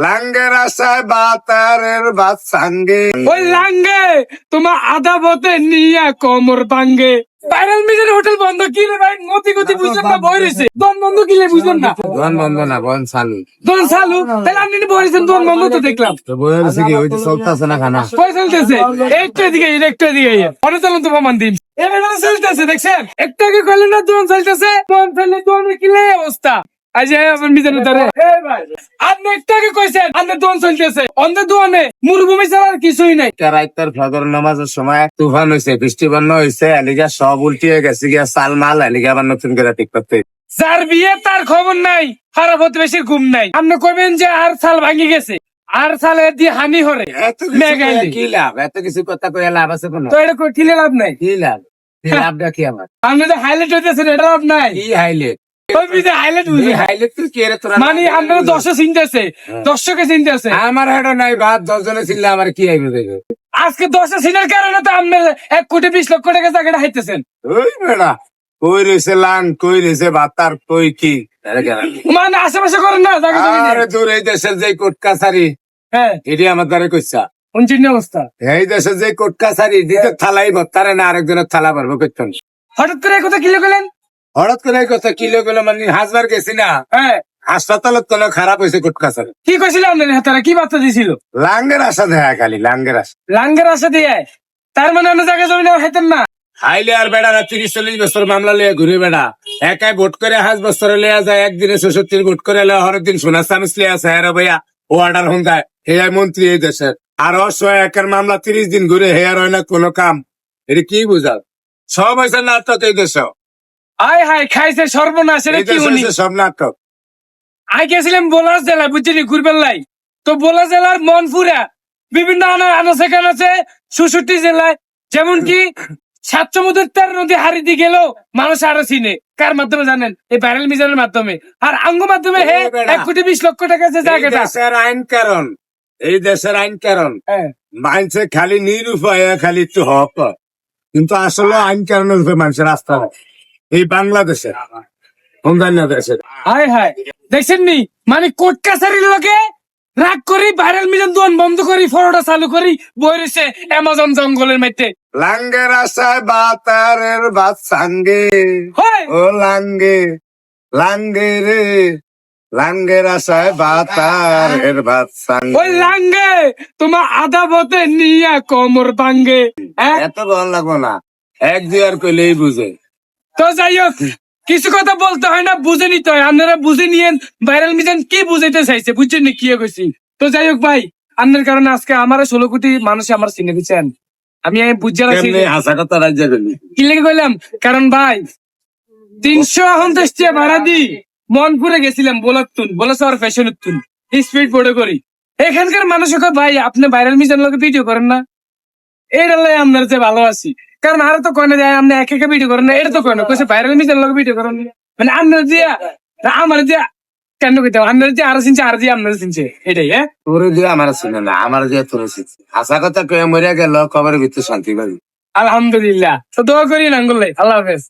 লাঙ্গের আশায় বাতারের বাদ সাঙ্গে ওই লাঙ্গে তোমার আধা পথে নিয়ে কোমর ভাঙ্গে। ভাইরাল মিজান হোটেল বন্ধ কি রে ভাই? মতি গতি বুঝলেন না, বই রয়েছে। দন বন্ধ কি রে বুঝলেন না? দোকান বন্ধ না, বন চালু। দন চালু, তাহলে আপনি বই রয়েছেন দন বন্ধ তো দেখলাম। তো বইয়া রয়েছে কি, ওই তো চলতেছে না খানা। কই চলতেছে? একটু দিকে অনেক চলুন তো প্রমাণ দিন। এবার চলতেছে দেখছেন, একটু আগে কইলেন না দন চলতেছে, দন ফেলে দন কিলে অবস্থা। আজ আমার মিজানের ধরে আপনি একটু আগে কইছেন আপনি দোন চলতেছে, অন্ধে দোয়ানে মরুভূমি ছাড়া আর কিছুই নাই। রাইতের ফজর নামাজের সময় তুফান হয়েছে, বৃষ্টি বন্যা হয়েছে, এলিগা সব উল্টিয়ে গেছে গিয়া চাল মাল, এলিগা আবার নতুন করে ঠিক করতে। যার বিয়ে তার খবর নাই, খারাপ হতে বেশি ঘুম নাই। আপনি কইবেন যে আর সাল ভাঙি গেছে, আর সালে দিয়ে হানি হরে এত কি লাভ? এত কিছু কথা কইয়া লাভ আছে কোনো? তো এটা কিলে লাভ নাই। কি লাভ? লাভটা কি আমার? আপনি যে হাইলাইট হইতেছেন এটা লাভ নাই। কি হাইলাইট? হাইলাইট বুঝি হাইলাইট তুই কি রে তোরা? মানে আপনারা দর্শক চিনতেছে, দর্শকে চিনতেছে। আমার হেডো নাই, বাদ 10 জনে ছিললে আমার কি আইবে দেখো। আজকে দর্শক চিনার কারণে তো আপনি 1,20,00,000 টাকা জায়গাটা হাইতেছেন। ওই বেড়া কই রয়েছে লাং, কই রয়েছে বাতার, কই কি মানে আশেপাশে করেন না জায়গা জমি নিয়ে। আরে দূর এই দেশের যে কোর্ট কাছারি, হ্যাঁ এটি আমার দ্বারা কইছা। উনচিন্ন অবস্থা। এই দেশের যে কোর্ট কাছারি দিতে থালাই ভত্তারে না আরেকজনের থালা পারবো করতেন। হঠাৎ করে এই কথা কিলে গেলেন? হঠাৎ করে এই কথা কিলো গেলো, মানে হাসবার গেছি না, হ্যাঁ হাসপাতালত কোনো খারাপ হয়েছে কোর্ট কাছারি। কি কইছিল আপনার হাতারা, কি বার্তা দিছিল? লাঙ্গের আশা দেখা, খালি লাঙ্গের আশা। লাঙ্গের আশা দিয়ে তার মানে আপনি জায়গা জমি নেওয়া হাইতেন না। হাইলে আর বেড়ারা 30-40 বছর মামলা লিয়ে ঘুরে বেড়া, একাই ভোট করে 5 বছরে লিয়া যায়, একদিনে 66 ভোট করে লিয়া, হরেক দিন সোনা চামিচ লিয়া আছে। হ্যাঁ ভাইয়া ও অর্ডার হুন্দায়, হেয়ার মন্ত্রী এই দেশের। আর অসহায় একের মামলা 30 দিন ঘুরে, হেয়ার হয় না কোনো কাম। এটা কি বুঝাল? সব হয়েছে নাটক এই দেশ, আয় হায় খাইছে সর্বনাশ। এটা এই কি দেশ উনি? হয়েছে সব নাটক। আই গেছিলাম বোলার জেলায়, বুঝছিনি ঘুরবেন লাই। তো বোলা জেলার মনপুরা বিভিন্ন আনাচে কানাচে 66 জেলায়, যেমন কি 7 সমুদ্রের 13 নদী হারিয়ে গেলেও মানুষ আরো চিনে। কার মাধ্যমে জানেন? এই ভাইরাল মিজানের মাধ্যমে। আর আঙ্গ মাধ্যমে হে 1,20,00,000 টাকা যে এই জায়গাটা। দেশের আইন কারণ, এই দেশের আইন কারণ হ্যাঁ মানছে খালি নিরুপায়, খালি একটু হক, কিন্তু আসলে আইন কারণের উপরে মানুষের আস্থা নেই। এই বাংলাদেশের অন্যান্য দেশের হায় হায় দেখছেন নি, মানে কোর্ট কাছারির লোকে রাগ করি ভাইরাল মিজান দোয়ান বন্ধ করি, ফটোটা চালু করি, বই রয়েছে অ্যামাজন জঙ্গলের মধ্যে। লাঙ্গের আশায় বাতারের বাদ সাঙ্গে, হয় ও লাঙ্গে লাঙ্গে রে, লাঙ্গের আশায় বাতারের বাদ সাঙ্গে। ওই লাঙ্গে তোমার আধা পথে নিয়ে কোমর ভাঙ্গে। হ্যাঁ এত ভালো লাগবো না, 1-2 আর কইলেই বুঝে। তো যাই হোক, কিছু কথা বলতে হয় না, বুঝে নিতে হয়। আপনারা বুঝে নিয়েন ভাইরাল মিজান কি বুঝাইতে চাইছে, বুঝছেন নি কি কইছি। তো যাই হোক ভাই, আপনার কারণে আজকে আমার 16 কোটি মানুষ আমার চিনে দিচ্ছেন। আমি বুঝে রাখছি কেমনে হাসা কথা রাজ্য করলি? কি লেগে কইলাম, কারণ ভাই 350 টাকা ভাড়া দি মনপুরে গেছিলাম, বলা আর ফ্যাশন স্পিড বোর্ডে করি। এখানকার মানুষ ভাই আপনি ভাইরাল মিজান লোকে ভিডিও করেন না, এটা লাই আপনার যে ভালো আছি। কারণ আরো তো কয় না যায় আপনি এক একা ভিডিও করেন না, এটা তো কয় না কইছে ভাইরাল মিজান লোকে ভিডিও করেন না। মানে আপনার দিয়া আমার দিয়া কেন কইতে আপনার যে আরো চিনছে, আর দিয়ে আপনার চিনছে, এটাই। হ্যাঁ তোর দিয়ে আমার শুনে না, আমার দিয়ে তোর শিখছে। হাসা কথা কয়ে মরিয়া গেল, কবরের ভিতরে শান্তি পাবি। আলহামদুলিল্লাহ। তো দোয়া করি নাঙ্গুল, আল্লাহ হাফেজ।